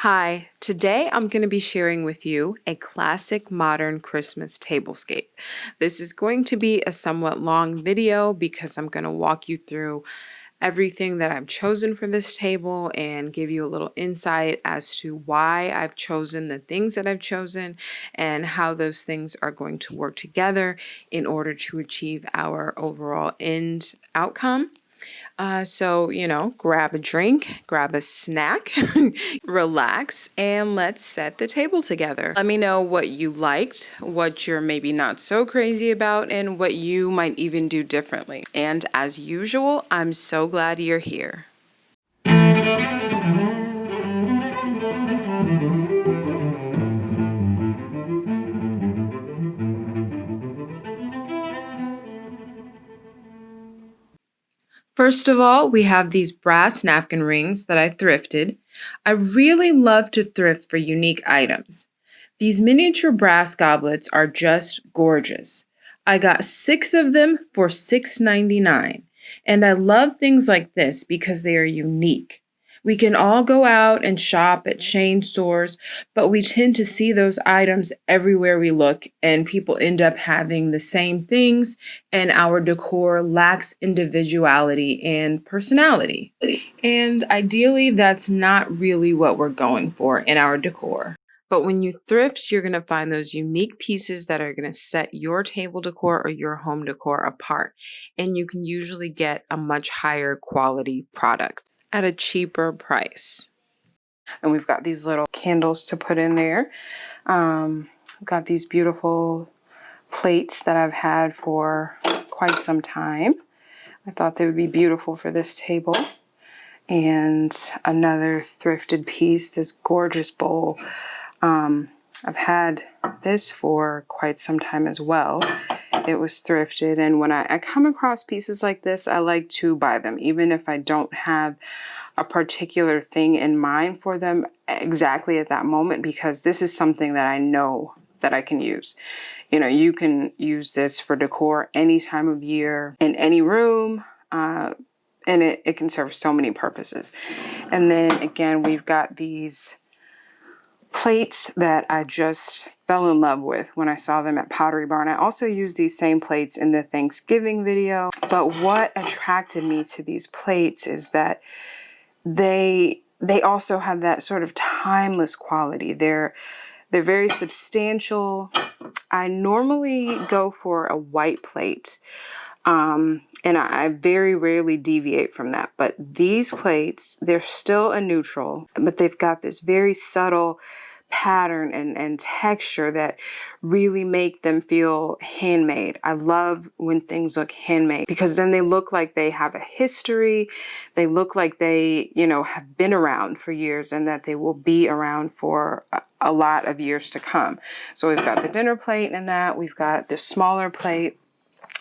Hi, today I'm going to be sharing with you a classic modern Christmas tablescape. This is going to be a somewhat long video because I'm going to walk you through everything that I've chosen for this table and give you a little insight as to why I've chosen the things that I've chosen and how those things are going to work together in order to achieve our overall end outcome. So, grab a drink, grab a snack, relax, and let's set the table together. Let me know what you liked, what you're maybe not so crazy about, and what you might even do differently. And as usual, I'm so glad you're here. First of all, we have these brass napkin rings that I thrifted. I really love to thrift for unique items. These miniature brass goblets are just gorgeous. I got 6 of them for $6.99, and I love things like this because they are unique. We can all go out and shop at chain stores, but we tend to see those items everywhere we look, and people end up having the same things, and our decor lacks individuality and personality. And ideally, that's not really what we're going for in our decor. But when you thrift, you're going to find those unique pieces that are going to set your table decor or your home decor apart. And you can usually get a much higher quality product at a cheaper price. And we've got these little candles to put in there. We've got these beautiful plates that I've had for quite some time. I thought they would be beautiful for this table. And another thrifted piece, this gorgeous bowl. I've had this for quite some time as well. It was thrifted, and when I come across pieces like this, I like to buy them, even if I don't have a particular thing in mind for them exactly at that moment, because this is something that I know that I can use. You know, you can use this for decor any time of year, in any room, and it can serve so many purposes. And then again, we've got these plates that I just fell in love with when I saw them at Pottery Barn. I also used these same plates in the Thanksgiving video, but what attracted me to these plates is that they also have that sort of timeless quality. They're very substantial. I normally go for a white plate, and I very rarely deviate from that. But these plates, they're still a neutral, but they've got this very subtle pattern and texture that really make them feel handmade. I love when things look handmade because then they look like they have a history. They look like they, have been around for years and that they will be around for a lot of years to come. So we've got the dinner plate and that. We've got this smaller plate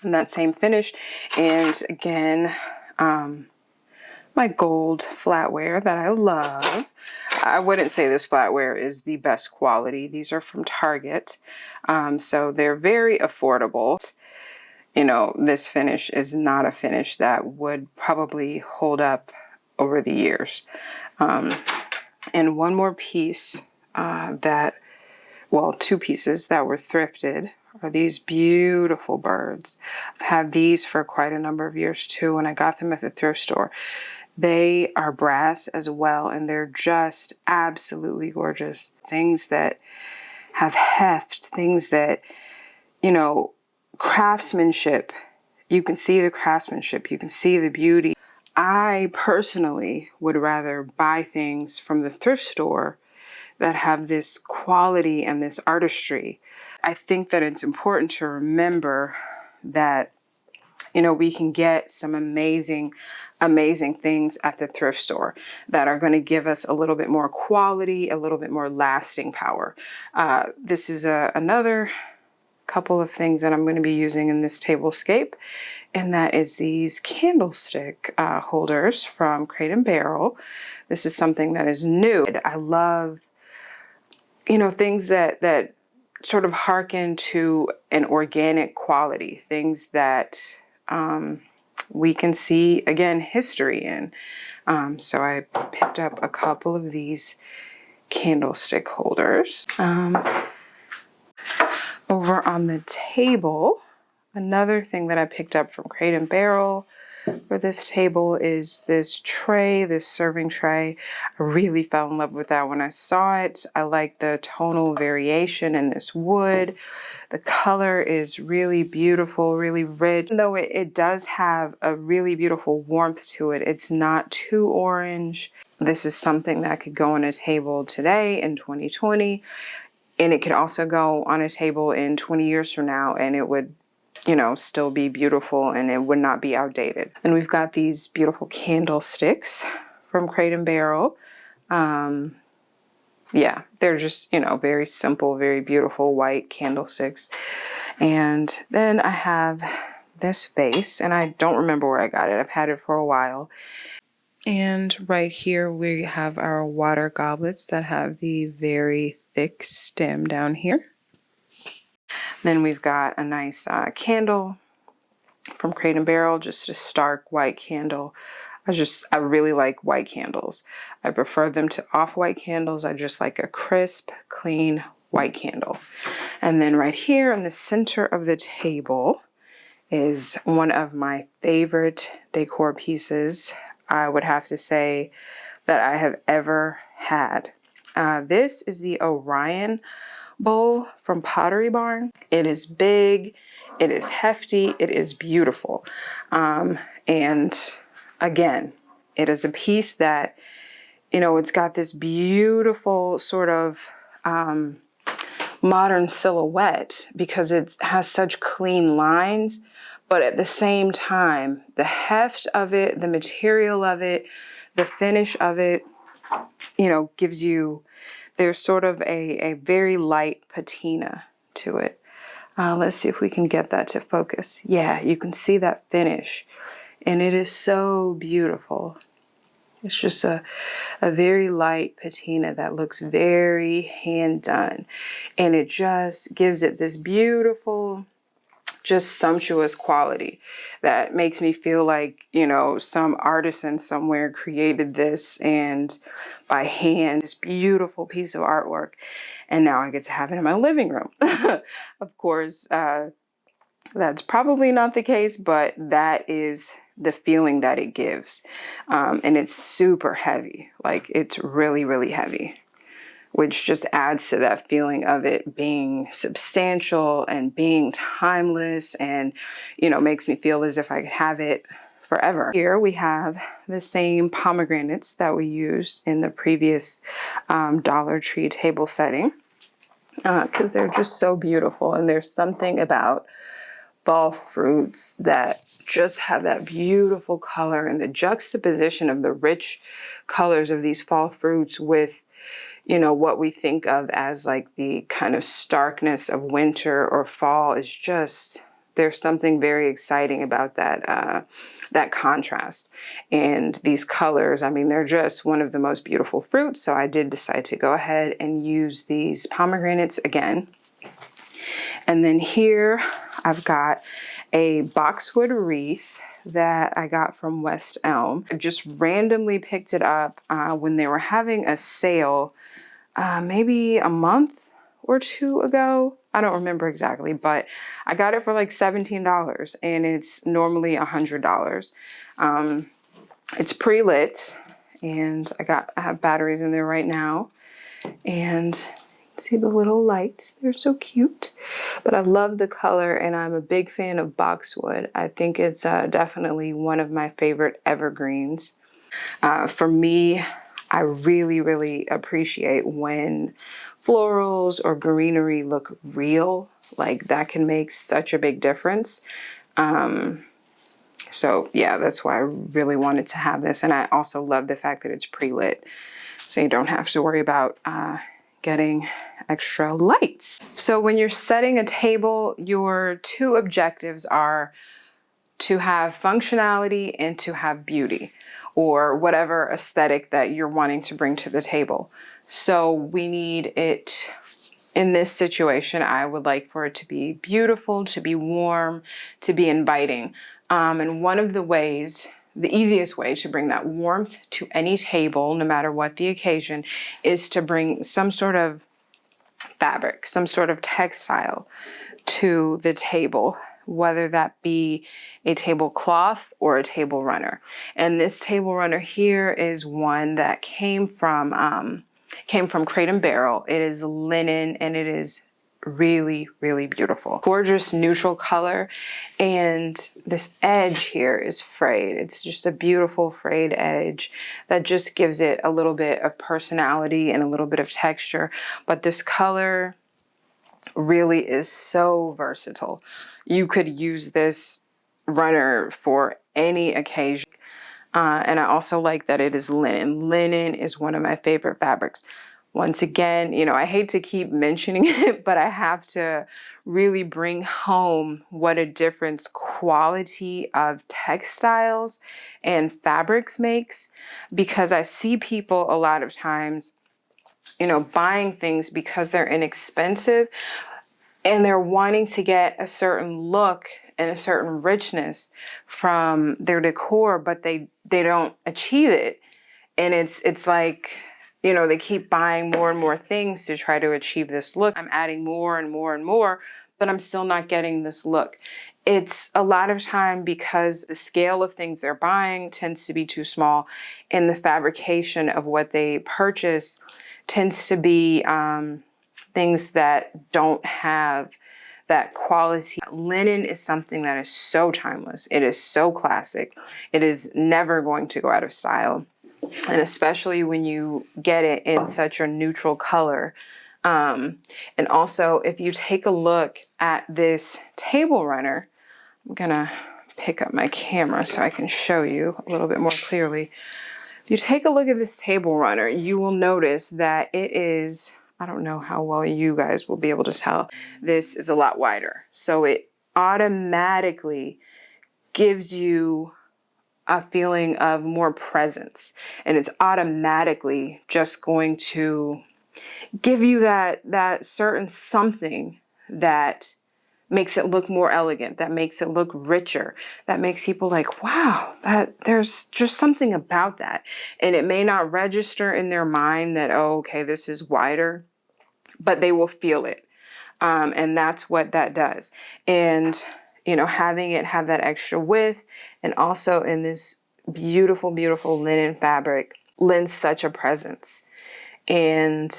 and that same finish. And again, my gold flatware that I love. I wouldn't say this flatware is the best quality. These are from Target. So they're very affordable. This finish is not a finish that would probably hold up over the years. And one more piece two pieces that were thrifted are these beautiful birds. I've had these for quite a number of years too, and I got them at the thrift store. They are brass as well, and they're just absolutely gorgeous. Things that have heft, things that, craftsmanship. You can see the craftsmanship, you can see the beauty. I personally would rather buy things from the thrift store that have this quality and this artistry. I think that it's important to remember that we can get some amazing things at the thrift store that are going to give us a little bit more quality, a little bit more lasting power. This is another couple of things that I'm going to be using in this tablescape, and that is these candlestick holders from Crate & Barrel. This is something that is new. I love, things that sort of harken to an organic quality, things that we can see, again, history in. So I picked up a couple of these candlestick holders. Over on the table, another thing that I picked up from Crate & Barrel for this table is this tray, this serving tray. I really fell in love with that when I saw it. I like the tonal variation in this wood. The color is really beautiful, really rich. Even though it does have a really beautiful warmth to it, it's not too orange. This is something that could go on a table today in 2020, and it could also go on a table in 20 years from now, and it would, you know, still be beautiful and it would not be outdated. And we've got these beautiful candlesticks from Crate & Barrel. Yeah, they're just, you know, very simple, very beautiful white candlesticks. And then I have this vase, and I don't remember where I got it. I've had it for a while. And right here we have our water goblets that have the very thick stem down here. Then we've got a nice candle from Crate & Barrel, just a stark white candle. I really like white candles. I prefer them to off-white candles. I just like a crisp, clean white candle. And then right here in the center of the table is one of my favorite decor pieces, I would have to say, that I have ever had. This is the Orion bowl from Pottery Barn. It is big, it is hefty, it is beautiful. And again, it is a piece that, you know, it's got this beautiful sort of modern silhouette because it has such clean lines, but at the same time, the heft of it, the material of it, the finish of it, you know, gives you, there's sort of a very light patina to it. Let's see if we can get that to focus. Yeah, you can see that finish. And it is so beautiful. It's just a very light patina that looks very hand done. And it just gives it this beautiful, just sumptuous quality that makes me feel like, you know, some artisan somewhere created this and by hand, this beautiful piece of artwork. And now I get to have it in my living room. Of course, that's probably not the case, but that is the feeling that it gives. And it's super heavy, like it's really, really heavy, which just adds to that feeling of it being substantial and being timeless and, you know, makes me feel as if I could have it forever. Here we have the same pomegranates that we used in the previous Dollar Tree table setting because they're just so beautiful. And there's something about fall fruits that just have that beautiful color, and the juxtaposition of the rich colors of these fall fruits with, you know, what we think of as like the kind of starkness of winter or fall is just, there's something very exciting about that, that contrast. And these colors, I mean, they're just one of the most beautiful fruits. So I did decide to go ahead and use these pomegranates again. And then here I've got a boxwood wreath that I got from West Elm. I just randomly picked it up when they were having a sale maybe a month or two ago. I don't remember exactly, but I got it for like $17 and it's normally $100. It's pre-lit and I have batteries in there right now, and see the little lights, they're so cute. But I love the color and I'm a big fan of boxwood. I think it's definitely one of my favorite evergreens. For me, I really, really appreciate when florals or greenery look real. Like that can make such a big difference. So yeah, that's why I really wanted to have this. And I also love the fact that it's pre-lit, so you don't have to worry about getting extra lights. So when you're setting a table, your two objectives are to have functionality and to have beauty, or whatever aesthetic that you're wanting to bring to the table. So we need it, in this situation, I would like for it to be beautiful, to be warm, to be inviting. And one of the ways the easiest way to bring that warmth to any table, no matter what the occasion, is to bring some sort of fabric, some sort of textile to the table, whether that be a tablecloth or a table runner. And this table runner here is one that came from Crate and Barrel. It is linen and it is really, really beautiful. Gorgeous neutral color, and this edge here is frayed. It's just a beautiful frayed edge that just gives it a little bit of personality and a little bit of texture. But this color really is so versatile. You could use this runner for any occasion. And I also like that it is linen. Linen is one of my favorite fabrics. Once again, you know, I hate to keep mentioning it, but I have to really bring home what a difference quality of textiles and fabrics makes, because I see people a lot of times, you know, buying things because they're inexpensive and they're wanting to get a certain look and a certain richness from their decor, but they don't achieve it. And it's like, you know, they keep buying more and more things to try to achieve this look. I'm adding more and more and more, but I'm still not getting this look. It's a lot of time because the scale of things they're buying tends to be too small, and the fabrication of what they purchase tends to be things that don't have that quality. Linen is something that is so timeless. It is so classic. It is never going to go out of style. And especially when you get it in such a neutral color. And also, if you take a look at this table runner, I'm gonna pick up my camera so I can show you a little bit more clearly. If you take a look at this table runner, you will notice that it is, I don't know how well you guys will be able to tell, this is a lot wider. So it automatically gives you a feeling of more presence, and it's automatically just going to give you that certain something that makes it look more elegant, that makes it look richer, that makes people like, wow, that there's just something about that. And it may not register in their mind that, oh, okay, this is wider, but they will feel it. And that's what that does. And you know, having it have that extra width, and also in this beautiful, beautiful linen fabric, lends such a presence. And,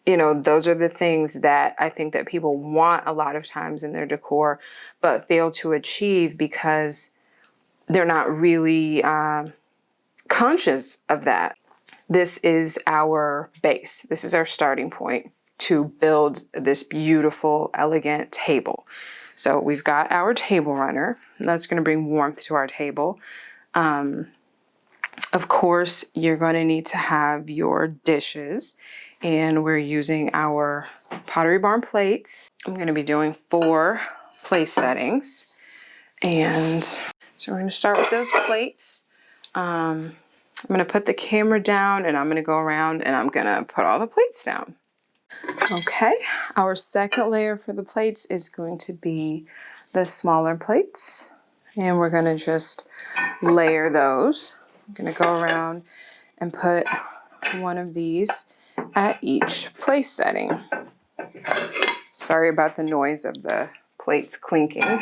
you know, those are the things that I think that people want a lot of times in their decor, but fail to achieve because they're not really conscious of that. This is our base. This is our starting point to build this beautiful, elegant table. So we've got our table runner. That's going to bring warmth to our table. Of course, you're going to need to have your dishes, and we're using our Pottery Barn plates. I'm going to be doing 4 place settings. And so we're going to start with those plates. I'm going to put the camera down, and I'm going to go around and I'm going to put all the plates down. Okay, our second layer for the plates is going to be the smaller plates, and we're going to just layer those. I'm going to go around and put one of these at each place setting. Sorry about the noise of the plates clinking.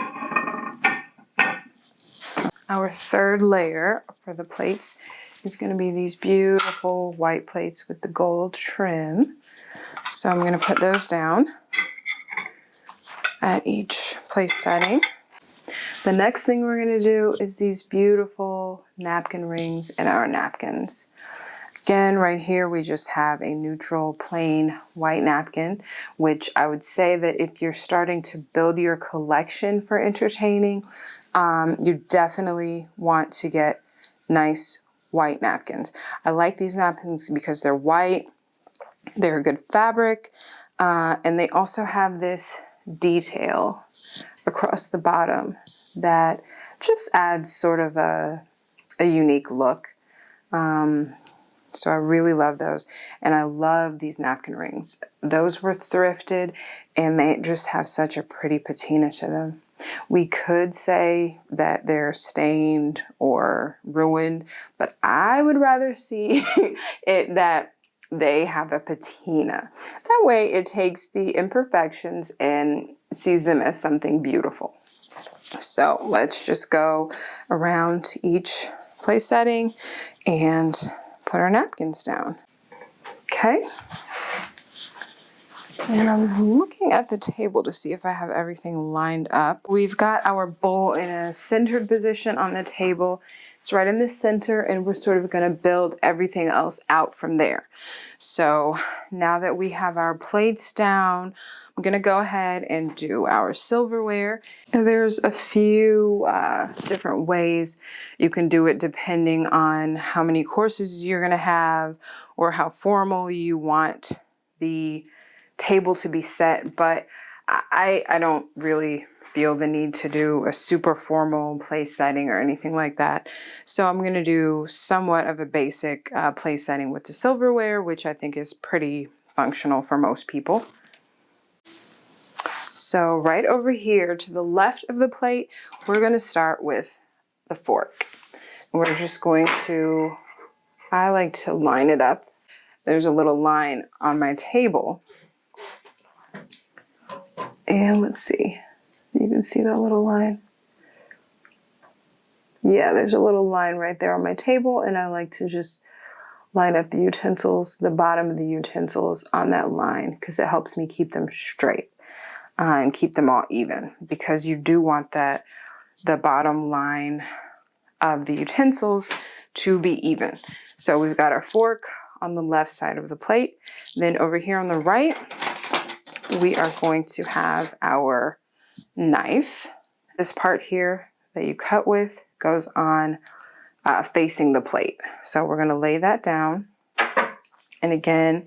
Our third layer for the plates is going to be these beautiful white plates with the gold trim. So I'm going to put those down at each place setting. The next thing we're going to do is these beautiful napkin rings in our napkins. Again, right here we just have a neutral plain white napkin, which I would say that if you're starting to build your collection for entertaining, you definitely want to get nice white napkins. I like these napkins because they're white. They're a good fabric, and they also have this detail across the bottom that just adds sort of a unique look. So I really love those, and I love these napkin rings. Those were thrifted, and they just have such a pretty patina to them. We could say that they're stained or ruined, but I would rather see it that they have a patina. That way it takes the imperfections and sees them as something beautiful. So let's just go around to each place setting and put our napkins down. Okay. And I'm looking at the table to see if I have everything lined up. We've got our bowl in a centered position on the table. It's right in the center, and we're sort of going to build everything else out from there. So now that we have our plates down, I'm going to go ahead and do our silverware. And there's a few different ways you can do it depending on how many courses you're going to have or how formal you want the table to be set, but I don't really feel the need to do a super formal place setting or anything like that. So I'm going to do somewhat of a basic place setting with the silverware, which I think is pretty functional for most people. So right over here to the left of the plate, we're going to start with the fork. We're just going to, I like to line it up. There's a little line on my table. And let's see, you can see that little line. Yeah, there's a little line right there on my table, and I like to just line up the utensils, the bottom of the utensils on that line, because it helps me keep them straight and keep them all even, because you do want that, the bottom line of the utensils to be even. So we've got our fork on the left side of the plate. Then over here on the right, we are going to have our knife. This part here that you cut with goes on facing the plate. So we're going to lay that down. And again,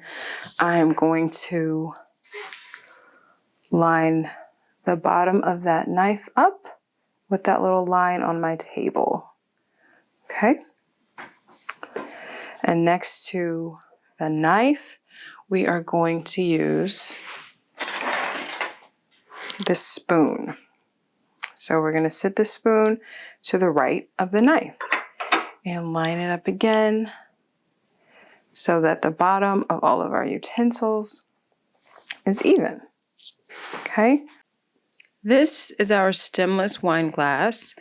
I'm going to line the bottom of that knife up with that little line on my table. Okay. And next to the knife, we are going to use this spoon. So we're going to sit the spoon to the right of the knife and line it up again so that the bottom of all of our utensils is even. Okay. This is our stemless wine glass.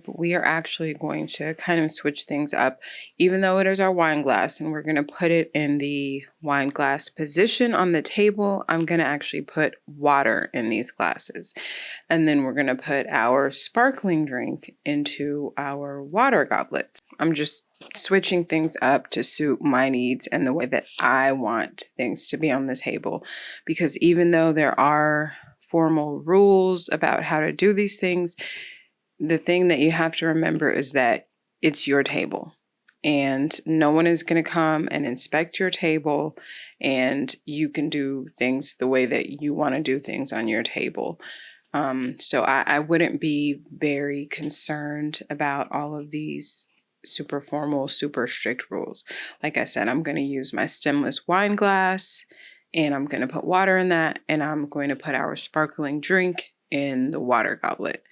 We are actually going to kind of switch things up, even though it is our wine glass, and we're going to put it in the wine glass position on the table. I'm going to actually put water in these glasses, and then we're going to put our sparkling drink into our water goblet. I'm just switching things up to suit my needs and the way that I want things to be on the table, because even though there are formal rules about how to do these things, the thing that you have to remember is that it's your table, and no one is going to come and inspect your table, and you can do things the way that you want to do things on your table. So I wouldn't be very concerned about all of these super formal, super strict rules. Like I said, I'm going to use my stemless wine glass, and I'm going to put water in that, and I'm going to put our sparkling drink in the water goblet.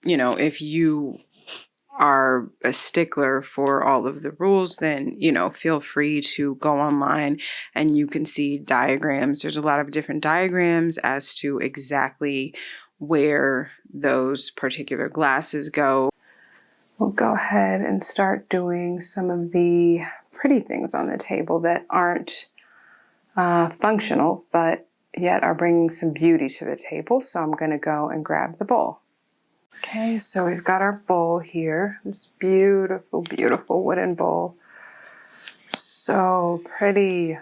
You know, if you are a stickler for all of the rules, then, you know, feel free to go online and you can see diagrams. There's a lot of different diagrams as to exactly where those particular glasses go. We'll go ahead and start doing some of the pretty things on the table that aren't functional, but yet are bringing some beauty to the table. So I'm going to go and grab the bowl. Okay, so we've got our bowl here. This beautiful, beautiful wooden bowl. So pretty.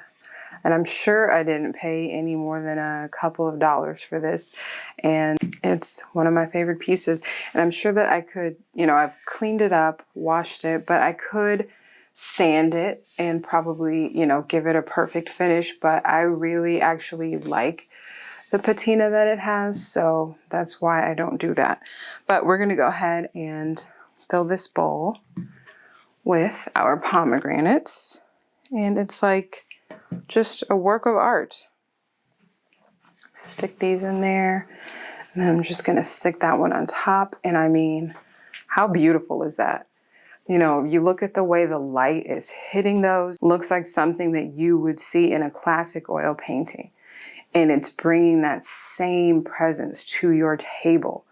And I'm sure I didn't pay any more than a couple of dollars for this. And it's one of my favorite pieces. And I'm sure that I could, you know, I've cleaned it up, washed it, but I could sand it and probably, you know, give it a perfect finish. But I really actually like the patina that it has, so that's why I don't do that. But we're going to go ahead and fill this bowl with our pomegranates, and it's like just a work of art. Stick these in there, And then I'm just gonna stick that one on top. And I mean, how beautiful is that? You know, you look at the way the light is hitting those, looks like something that you would see in a classic oil painting. And it's bringing that same presence to your table.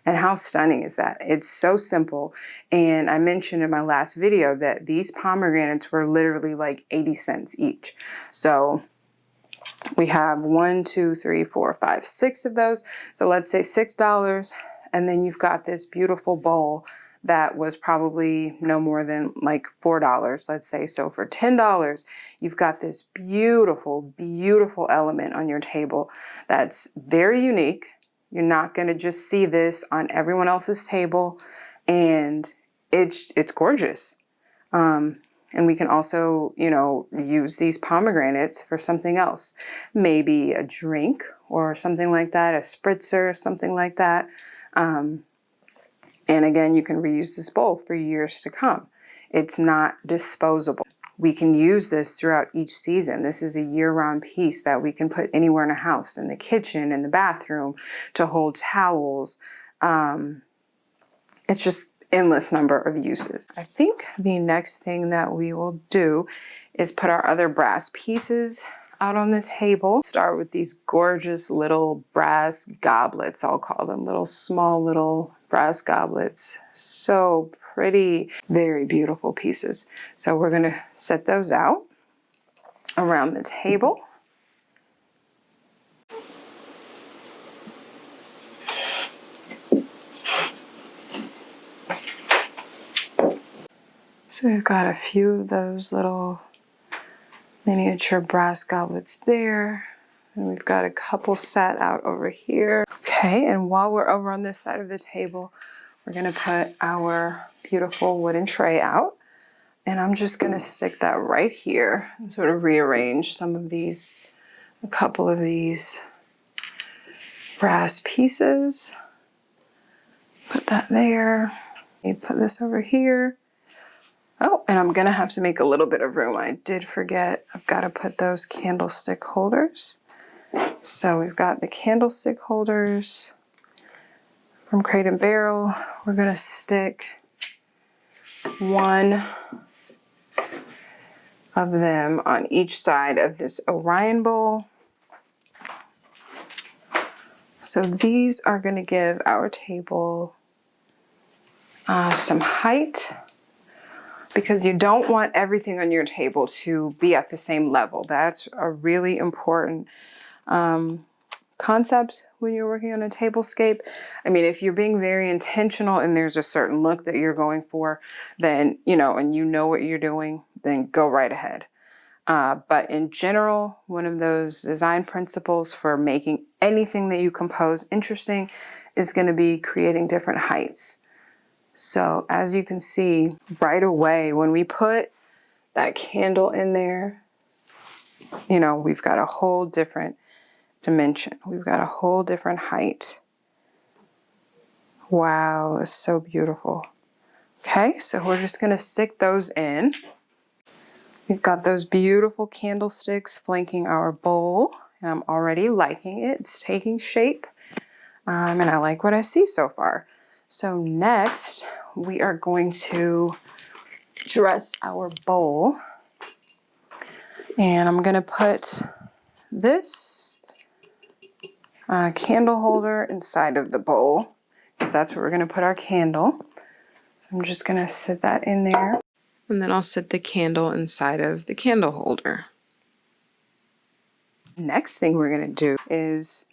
And how stunning is that? It's so simple. And I mentioned in my last video that these pomegranates were literally like 80 cents each. So we have 1, 2, 3, 4, 5, 6 of those. So let's say $6. And then you've got this beautiful bowl that was probably no more than like $4, let's say. So for $10, you've got this beautiful, beautiful element on your table that's very unique. You're not going to just see this on everyone else's table, and it's gorgeous. And we can also, you know, use these pomegranates for something else. Maybe a drink or something like that, a spritzer, something like that. And again, you can reuse this bowl for years to come. It's not disposable. We can use this throughout each season. This is a year-round piece that we can put anywhere in a house, in the kitchen, in the bathroom, to hold towels. It's just endless number of uses. I think the next thing that we will do is put our other brass pieces out on the table. Start with these gorgeous little brass goblets, I'll call them, small little brass goblets. So pretty, very beautiful pieces. So we're gonna set those out around the table. So we've got a few of those little miniature brass goblets there. And we've got a couple set out over here. Okay, and while we're over on this side of the table, we're gonna put our beautiful wooden tray out. And I'm just gonna stick that right here and sort of rearrange some of these, a couple of these brass pieces. Put that there. Put this over here. Oh, and I'm gonna have to make a little bit of room. I did forget, I've gotta put those candlestick holders. So we've got the candlestick holders from Crate and Barrel. We're gonna stick one of them on each side of this Orion bowl. So these are gonna give our table some height, because you don't want everything on your table to be at the same level. That's a really important concept when you're working on a tablescape. I mean, if you're being very intentional and there's a certain look that you're going for, then, you know, and you know what you're doing, then go right ahead. But in general, one of those design principles for making anything that you compose interesting is going to be creating different heights. So as you can see right away, when we put that candle in there, you know, we've got a whole different dimension. We've got a whole different height. Wow, it's so beautiful. Okay, so we're just gonna stick those in. We've got those beautiful candlesticks flanking our bowl, and I'm already liking it. It's taking shape, and I like what I see so far. So next, we are going to dress our bowl. And I'm gonna put this candle holder inside of the bowl, because that's where we're gonna put our candle. So I'm just gonna sit that in there. And then I'll set the candle inside of the candle holder. Next thing we're gonna do is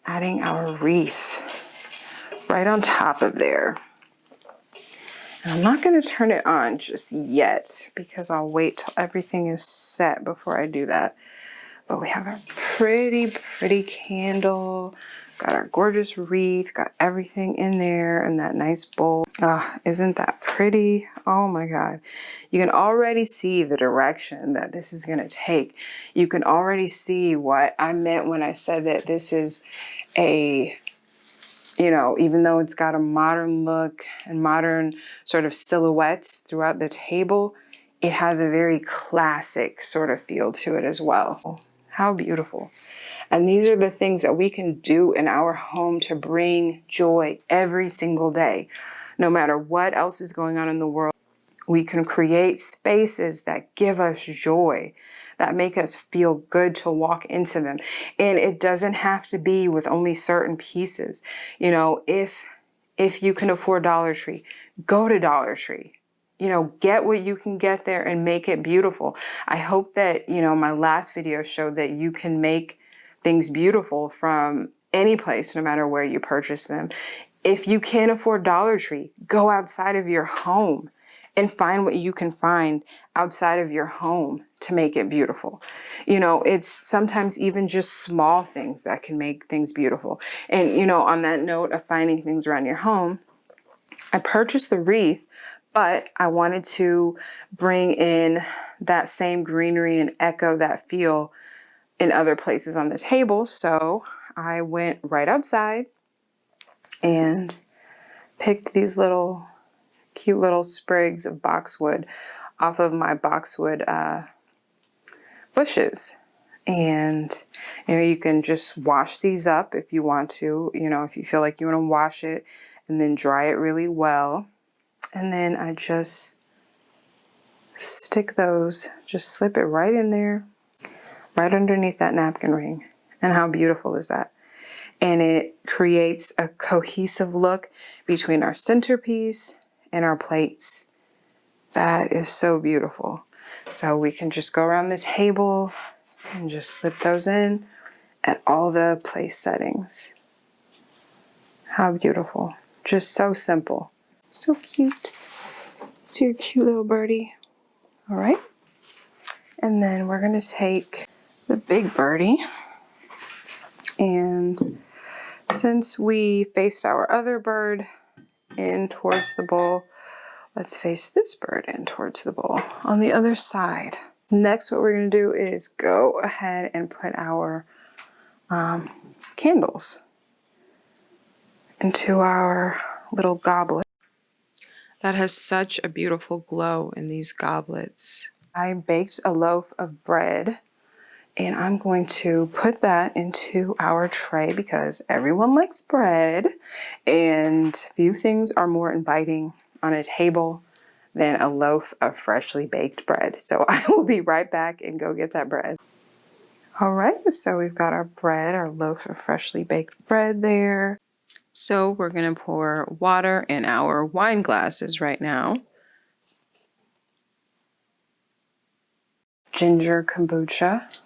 adding our wreath right on top of there. And I'm not going to turn it on just yet, because I'll wait till everything is set before I do that. But we have our pretty, pretty candle, got our gorgeous wreath, got everything in there in that nice bowl. Ah, isn't that pretty? Oh my God. You can already see the direction that this is going to take. You can already see what I meant when I said that this is a, you know, even though it's got a modern look and modern sort of silhouettes throughout the table, it has a very classic sort of feel to it as well. How beautiful. And these are the things that we can do in our home to bring joy every single day. No matter what else is going on in the world, we can create spaces that give us joy, that make us feel good to walk into them. And it doesn't have to be with only certain pieces. You know, if you can afford Dollar Tree, go to Dollar Tree. You know, get what you can get there and make it beautiful. I hope that, you know, my last video showed that you can make things beautiful from any place, no matter where you purchase them. If you can't afford Dollar Tree, go outside of your home and find what you can find outside of your home to make it beautiful. You know, it's sometimes even just small things that can make things beautiful. And, you know, on that note of finding things around your home, I purchased the wreath, but I wanted to bring in that same greenery and echo that feel in other places on the table. So I went right outside and picked these little cute little sprigs of boxwood off of my boxwood bushes. And, you know, you can just wash these up if you want to, you know, if you feel like you want to wash it and then dry it really well. And then I just stick those, just slip it right in there, right underneath that napkin ring. And how beautiful is that? And it creates a cohesive look between our centerpiece and our plates. That is so beautiful. So we can just go around the table and just slip those in at all the place settings. How beautiful. Just so simple. So cute. It's your cute little birdie. All right. And then we're going to take the big birdie. And since we faced our other bird in towards the bowl, let's face this bird in towards the bowl on the other side. Next, what we're going to do is go ahead and put our candles into our little goblet. That has such a beautiful glow in these goblets. I baked a loaf of bread and I'm going to put that into our tray because everyone likes bread and few things are more inviting on a table than a loaf of freshly baked bread. So I will be right back and go get that bread. All right, so we've got our bread, our loaf of freshly baked bread there. So we're gonna pour water in our wine glasses right now. Ginger kombucha.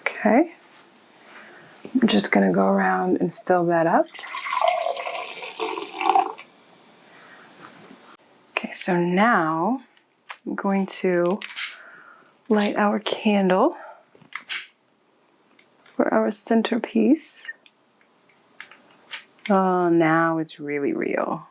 Okay. I'm just gonna go around and fill that up. Okay, so now I'm going to light our candle for our centerpiece. Oh, now it's really real.